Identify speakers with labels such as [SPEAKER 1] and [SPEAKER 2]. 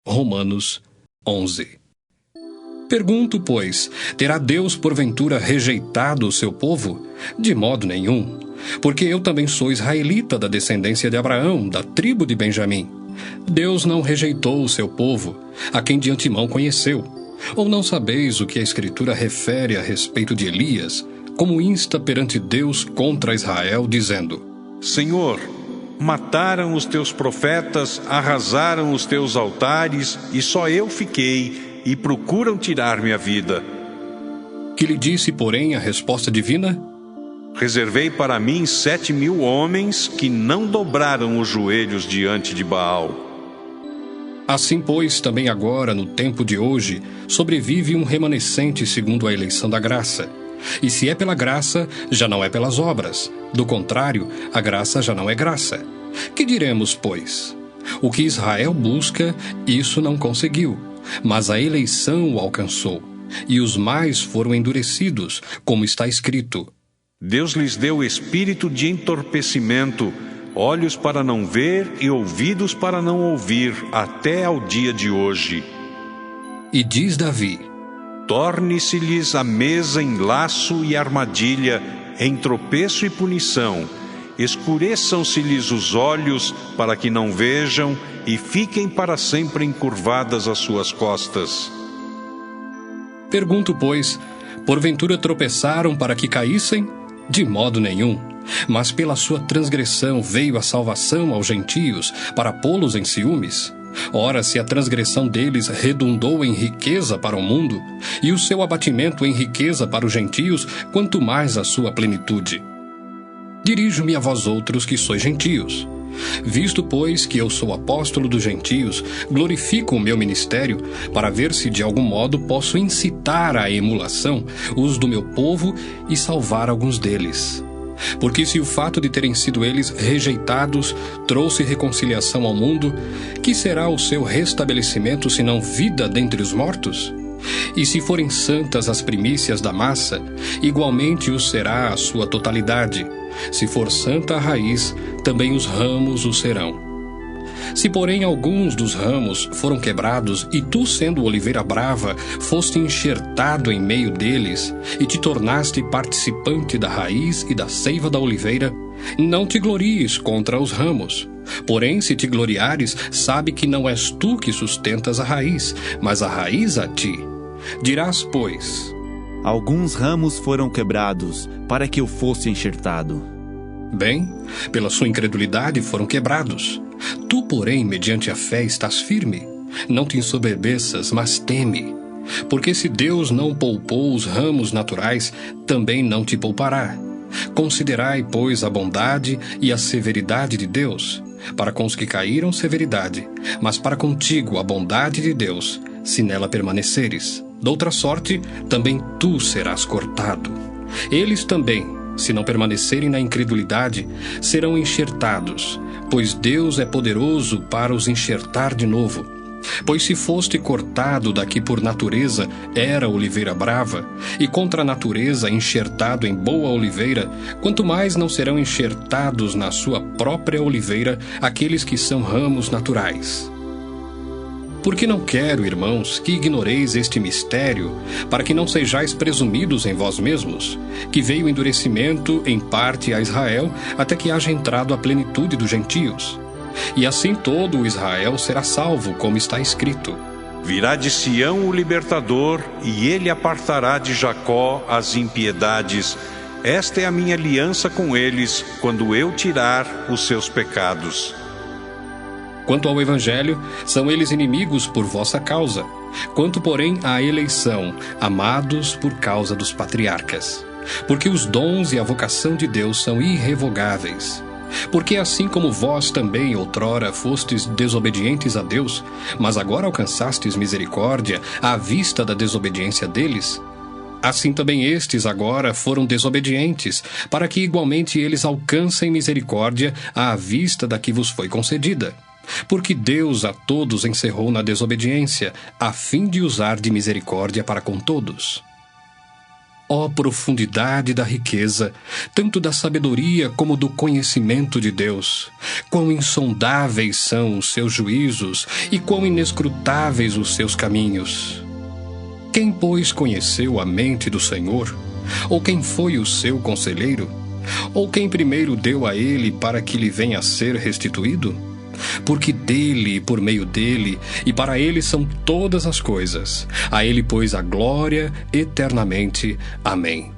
[SPEAKER 1] Romanos 11. Pergunto, pois, terá Deus porventura rejeitado o seu povo? De modo nenhum, porque eu também sou israelita da descendência de Abraão, da tribo de Benjamim. Deus não rejeitou o seu povo, a quem de antemão conheceu. Ou não sabeis o que a Escritura refere a respeito de Elias, como insta perante Deus contra Israel, dizendo:
[SPEAKER 2] Senhor, mataram os teus profetas, arrasaram os teus altares, e só eu fiquei, e procuram tirar-me a vida.
[SPEAKER 1] Que lhe disse, porém, a resposta divina?
[SPEAKER 2] Reservei para mim 7.000 homens que não dobraram os joelhos diante de Baal.
[SPEAKER 1] Assim, pois, também agora, no tempo de hoje, sobrevive um remanescente segundo a eleição da graça. E se é pela graça, já não é pelas obras. Do contrário, a graça já não é graça. Que diremos, pois? O que Israel busca, isso não conseguiu, mas a eleição o alcançou, e os mais foram endurecidos, como está escrito:
[SPEAKER 2] Deus lhes deu espírito de entorpecimento, olhos para não ver e ouvidos para não ouvir, até ao dia de hoje.
[SPEAKER 1] E diz Davi:
[SPEAKER 2] Torne-se-lhes a mesa em laço e armadilha, em tropeço e punição. Escureçam-se-lhes os olhos, para que não vejam, e fiquem para sempre encurvadas as suas costas.
[SPEAKER 1] Pergunto, pois, porventura tropeçaram para que caíssem? De modo nenhum. Mas pela sua transgressão veio a salvação aos gentios, para pô-los em ciúmes. Ora, se a transgressão deles redundou em riqueza para o mundo, e o seu abatimento em riqueza para os gentios, quanto mais a sua plenitude. Dirijo-me a vós outros que sois gentios. Visto, pois, que eu sou apóstolo dos gentios, glorifico o meu ministério, para ver se de algum modo posso incitar à emulação os do meu povo e salvar alguns deles. Porque se o fato de terem sido eles rejeitados trouxe reconciliação ao mundo, que será o seu restabelecimento senão vida dentre os mortos? E se forem santas as primícias da massa, igualmente o será a sua totalidade. Se for santa a raiz, também os ramos o serão. Se, porém, alguns dos ramos foram quebrados, e tu, sendo oliveira brava, foste enxertado em meio deles, e te tornaste participante da raiz e da seiva da oliveira, não te glories contra os ramos. Porém, se te gloriares, sabe que não és tu que sustentas a raiz, mas a raiz a ti. Dirás, pois:
[SPEAKER 3] Alguns ramos foram quebrados, para que eu fosse enxertado.
[SPEAKER 1] Bem, pela sua incredulidade foram quebrados. Tu, porém, mediante a fé estás firme. Não te ensoberbeças, mas teme. Porque se Deus não poupou os ramos naturais, também não te poupará. Considerai, pois, a bondade e a severidade de Deus. Para com os que caíram, severidade, mas para contigo a bondade de Deus, se nela permaneceres. Doutra sorte, também tu serás cortado. Eles também, se não permanecerem na incredulidade, serão enxertados, pois Deus é poderoso para os enxertar de novo. Pois se foste cortado daqui por natureza, era oliveira brava, e contra a natureza enxertado em boa oliveira, quanto mais não serão enxertados na sua própria oliveira aqueles que são ramos naturais. Porque não quero, irmãos, que ignoreis este mistério, para que não sejais presumidos em vós mesmos, que veio o endurecimento em parte a Israel, até que haja entrado a plenitude dos gentios. E assim todo o Israel será salvo, como está escrito:
[SPEAKER 2] Virá de Sião o libertador, e ele apartará de Jacó as impiedades. Esta é a minha aliança com eles, quando eu tirar os seus pecados.
[SPEAKER 1] Quanto ao Evangelho, são eles inimigos por vossa causa. Quanto, porém, à eleição, amados por causa dos patriarcas. Porque os dons e a vocação de Deus são irrevogáveis. Porque assim como vós também outrora fostes desobedientes a Deus, mas agora alcançastes misericórdia à vista da desobediência deles, assim também estes agora foram desobedientes, para que igualmente eles alcancem misericórdia à vista da que vos foi concedida. Porque Deus a todos encerrou na desobediência, a fim de usar de misericórdia para com todos. Ó profundidade da riqueza, tanto da sabedoria como do conhecimento de Deus! Quão insondáveis são os seus juízos e quão inescrutáveis os seus caminhos! Quem, pois, conheceu a mente do Senhor? Ou quem foi o seu conselheiro? Ou quem primeiro deu a ele para que lhe venha a ser restituído? Porque dele e por meio dele e para ele são todas as coisas. A ele, pois, a glória eternamente. Amém.